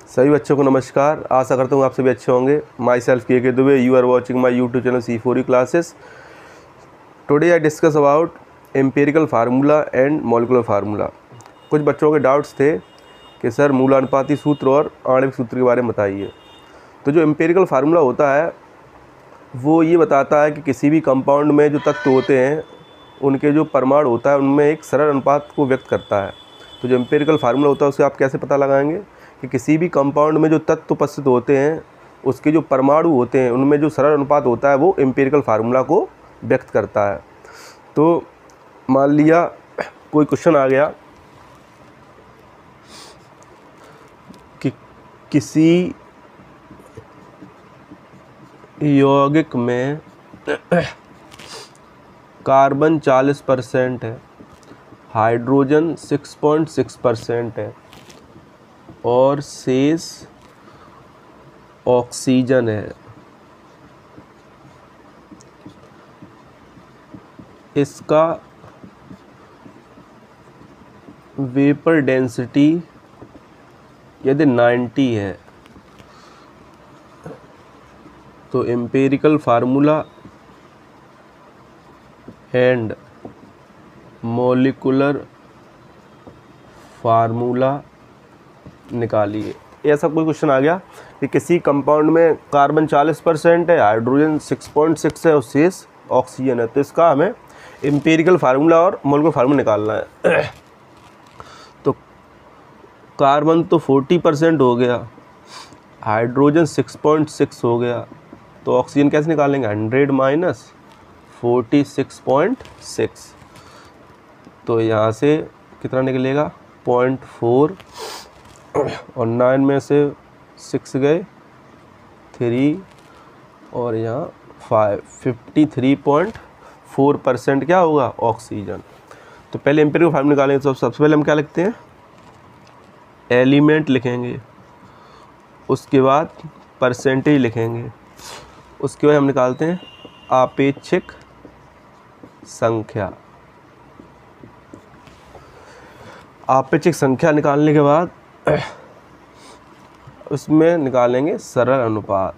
सभी बच्चों को नमस्कार। आशा करता हूँ आप सभी अच्छे होंगे। Myself K Dubey, you are watching my YouTube channel C4E classes. Today I discuss about empirical formula and molecular formula. कुछ बच्चों के डाउट्स थे कि सर मूलानुपाती सूत्र और आणविक सूत्र के बारे में बताइए। तो जो एम्पिरिकल फार्मूला होता है वो ये बताता है कि किसी भी कंपाउंड में जो तत्व होते हैं उनके जो परमाणु होता है उनमें एक सरल अनुपात को व्यक्त करता है। तो जो एम्पिरिकल फार्मूला होता है उसे आप कैसे पता लगाएंगे कि किसी भी कंपाउंड में जो तत्व उपस्थित होते हैं उसके जो परमाणु होते हैं उनमें जो सरल अनुपात होता है वो एम्पिरिकल फार्मूला को व्यक्त करता है। तो मान लिया कोई क्वेश्चन आ गया कि किसी यौगिक में कार्बन 40% है, हाइड्रोजन 6.6% है और शेष ऑक्सीजन है। इसका वेपर डेंसिटी यदि 90 है तो empirical formula and molecular formula निकालिए। ऐसा कोई क्वेश्चन आ गया कि किसी कंपाउंड में कार्बन 40% है, हाइड्रोजन 6.6 है और शेष ऑक्सीजन है, तो इसका हमें एम्पिरिकल फार्मूला और मॉलिक्यूलर फार्मूला निकालना है। तो कार्बन तो 40% हो गया, हाइड्रोजन 6.6 हो गया, तो ऑक्सीजन कैसे निकालेंगे? 100 माइनस 46.6। तो यहाँ से कितना निकलेगा? 0.4 और 9 में से 6 गए 3 और यहाँ 5, 53.4% क्या होगा? ऑक्सीजन। तो पहले एम्पिरिकल फार्मूला निकालेंगे। तो सबसे पहले हम क्या लिखते हैं? एलिमेंट लिखेंगे, उसके बाद परसेंटेज लिखेंगे, उसके बाद हम निकालते हैं आपेक्षिक संख्या। आपेक्षिक संख्या निकालने के बाद उसमें निकालेंगे सरल अनुपात।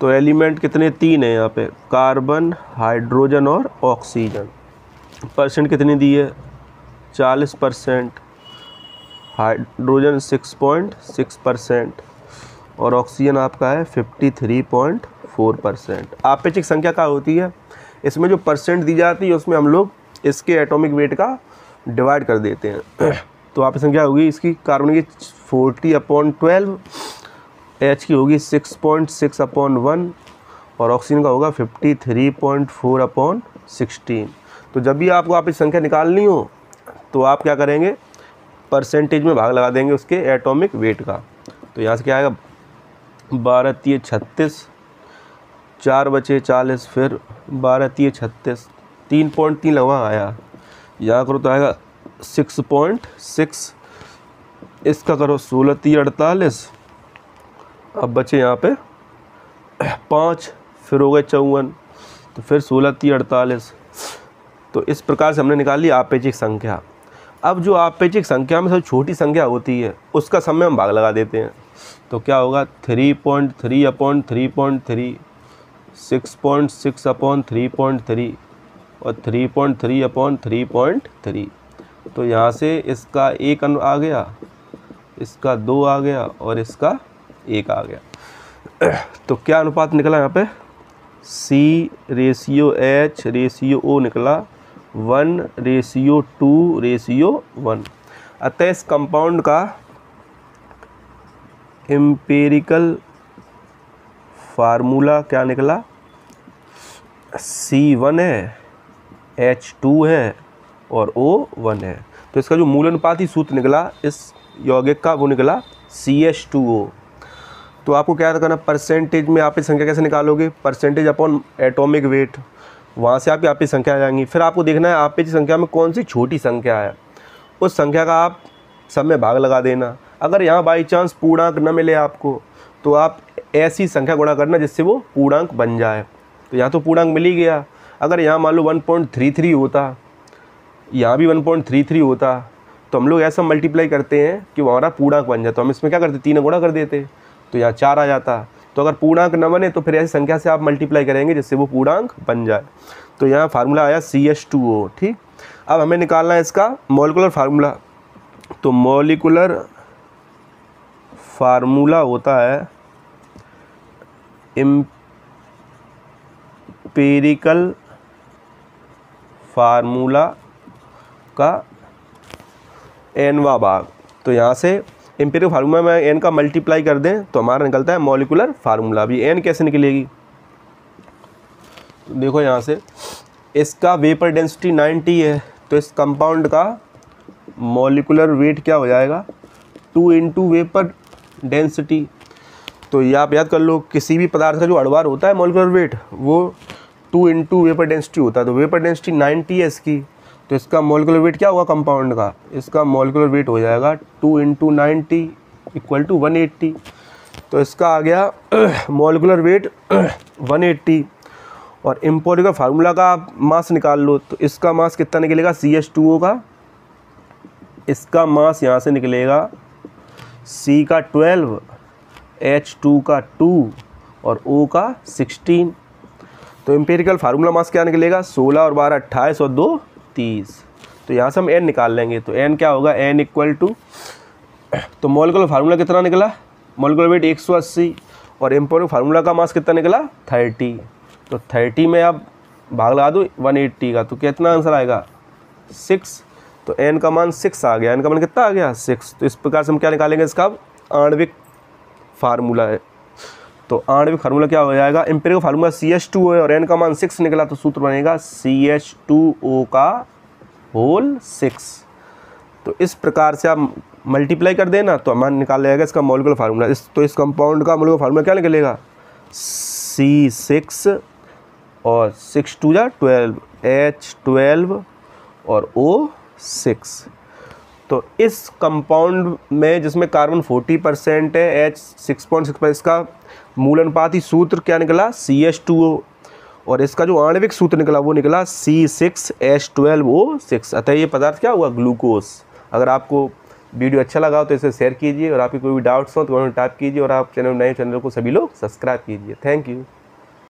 तो एलिमेंट कितने? 3 है यहाँ पे, कार्बन, हाइड्रोजन और ऑक्सीजन। परसेंट कितनी दी है? 40%, हाइड्रोजन 6.6% और ऑक्सीजन आपका है 53.4%। आपेक्षिक संख्या क्या होती है? इसमें जो परसेंट दी जाती है उसमें हम लोग इसके एटॉमिक वेट का डिवाइड कर देते हैं। तो आप संख्या होगी इसकी कार्बन की 40/12, H की होगी 6.6/1 और ऑक्सीजन का होगा 53.4/16। तो जब भी आपको आप इस संख्या निकालनी हो तो आप क्या करेंगे? परसेंटेज में भाग लगा देंगे उसके एटॉमिक वेट का। तो यहाँ से क्या आएगा? 12 तिये 36, 4 बचे 40, फिर 12 तिये 36, 3.3 लगवा आया। यहाँ करो तो आएगा 6.6, इसका करो 16 तिये 48, अब बचे यहाँ पे 5, फिर हो गए 54, तो फिर 16 तिये 48। तो इस प्रकार से हमने निकाली आपेक्षिक संख्या। अब जो आपेक्षिक संख्या में सबसे छोटी संख्या होती है उसका समय हम भाग लगा देते हैं। तो क्या होगा? 3.3/3.3, 6.6/3.3 और 3.3/3.3। तो यहाँ से इसका 1 आ गया, इसका 2 आ गया और इसका 1 आ गया। तो क्या अनुपात निकला यहाँ पे? C/H/O निकला 1/2/1। अतः इस कंपाउंड का एम्पिरिकल फार्मूला क्या निकला? C1 है, H2 है और O1 है। तो इसका जो मूल अनुपाती सूत्र निकला इस यौगिक का वो निकला CH2O। तो आपको क्या करना? परसेंटेज में आप इस संख्या कैसे निकालोगे? परसेंटेज अपॉन एटॉमिक वेट, वहाँ से आपकी आपेक्षिक संख्या आ जाएंगी। फिर आपको देखना है आपेक्षिक संख्या में कौन सी छोटी संख्या है, उस संख्या का आप सब में भाग लगा देना। अगर यहाँ बाई चांस पूर्णांक न मिले आपको तो आप ऐसी संख्या गुणा करना जिससे वो पूर्णांक बन जाए। तो यहाँ तो पूर्णांक मिल ही गया। अगर यहाँ मान लो 1.33 होता, यहाँ भी 1.33 होता, तो हम लोग ऐसा मल्टीप्लाई करते हैं कि वो हमारा पूर्णांक बन जाए। तो हम इसमें क्या करते, 3 गुणा कर देते तो यहाँ 4 आ जाता। तो अगर पूर्णांक न बने तो फिर ऐसी संख्या से आप मल्टीप्लाई करेंगे जिससे वो पूर्णांक बन जाए। तो यहाँ फार्मूला आया CH2O। ठीक, अब हमें निकालना है इसका मॉलिक्यूलर फार्मूला। तो मॉलिक्यूलर फार्मूला होता है एम्पिरिकल फार्मूला का nवां भाग। तो यहाँ से एम्पिरिकल फार्मूला में n का मल्टीप्लाई कर दें तो हमारा निकलता है मॉलिक्यूलर फार्मूला। अभी n कैसे निकलेगी, तो देखो यहाँ से इसका वेपर डेंसिटी 90 है, तो इस कंपाउंड का मॉलिक्यूलर वेट क्या हो जाएगा, 2 इंटू वेपर डेंसिटी। तो ये आप याद कर लो, किसी भी पदार्थ का जो अणुभार होता है मॉलिक्यूलर वेट वो 2 इंटू वेपर डेंसिटी होता है। तो वेपर डेंसिटी 90 है इसकी, तो इसका मॉलिक्यूलर वेट क्या होगा कंपाउंड का, इसका मॉलिक्यूलर वेट हो जाएगा 2 इंटू 90 इक्वल टू 180। तो इसका आ गया मॉलिक्यूलर वेट 180। और एम्पिरिकल फार्मूला का आप मास निकाल लो, तो इसका मास कितना निकलेगा CH2O का, इसका मास यहाँ से निकलेगा C का 12, H2 का 2 और O का 16। तो एम्पिरिकल फार्मूला मास क्या निकलेगा, 16 और 12 28 और 2 30। तो यहाँ से हम n निकाल लेंगे। तो n क्या होगा, n इक्वल टू, तो मॉलिक्यूलर फार्मूला कितना निकला, मॉलिक्यूलर वेट 180 और एम्पिरिकल फार्मूला का मास कितना निकला 30। तो 30 में आप भाग लगा दो 180 का, तो कितना आंसर आएगा 6। तो n का मान 6 आ गया, n का मान कितना आ गया 6। तो इस प्रकार से हम क्या निकालेंगे, इसका आणविक फार्मूला है। तो आणविक फार्मूला क्या हो जाएगा, एम्पिरिकल फार्मूला CH2O है और n का मान 6 निकला, तो सूत्र बनेगा CH2O का होल 6। तो इस प्रकार से आप मल्टीप्लाई कर देना तो हमारा निकाल जाएगा इसका मॉलिक्यूलर फार्मूला। तो इस कंपाउंड का मॉलिक्यूलर फार्मूला क्या निकलेगा, C6 और 6 2 जा 12, H12 और O6। तो इस कंपाउंड में जिसमें कार्बन 40% है, H6.6, इसका मूल अनुपाती सूत्र क्या निकला CH2O और इसका जो आणविक सूत्र निकला वो निकला C6H12O6। अतः ये पदार्थ क्या हुआ, ग्लूकोज। अगर आपको वीडियो अच्छा लगा हो तो इसे शेयर कीजिए और आपके कोई भी डाउट्स हो तो कमेंट टाइप कीजिए और आप चैनल नए चैनल को सभी लोग सब्सक्राइब कीजिए। Thank you.